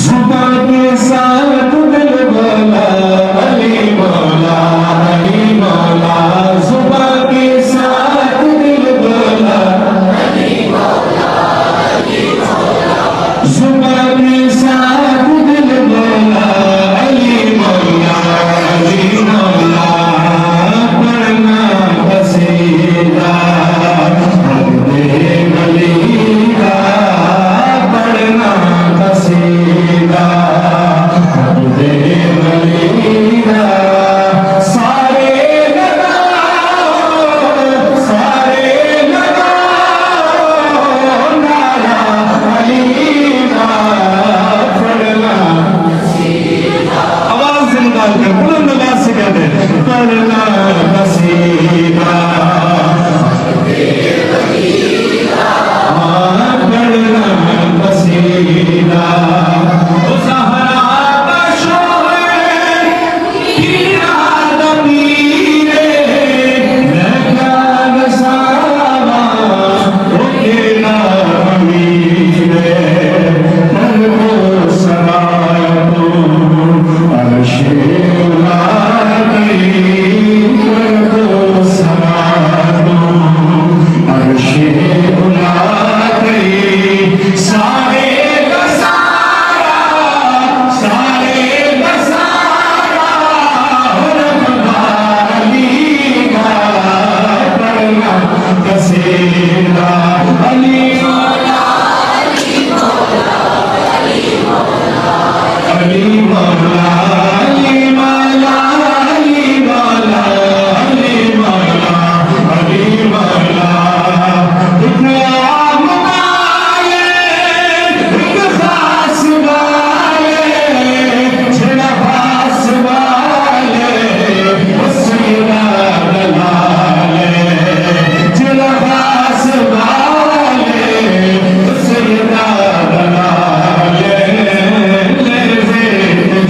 जुबान के साथ दिल बोला अली मौला अली मौला, जुबान के साथ दिल बोला अली मौला अली मौला, जुबान के साथ दिल बोला अली मौला अली मौला, पढ़ना कसीदा अपने अली का, पढ़ना कसीदा अपने अली का, सारे लगाओ नारा अली का, पढ़ना कसीदा, आवाज से निकाल कर बुलंद आवाज से कहते हैं पढ़ना कसीदा पढ़ना कसीदा, ओ ज़हरा का शोहर हीरा दमीरे नगान सावा ओ केला अमीरे, मन को सराय तो अर्शे उला गई, मन को सराय तो अर्शे उला गई, सारे बसारा अली का, पढ़ना कसीदा अली मौला अली मौला अली मौला अली मौला अली मौला अली मौला अली मौला अली मौला, एक आम वाले एक खास वाले छड़ा खास वाले उसका दलाले, छड़ा खास वाले उसका दलाले, ले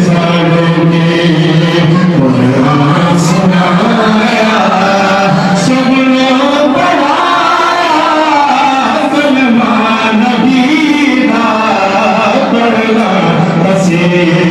सड़के कुरान सुनाया सबने पढ़ा नबी का, पढ़ना कसीदा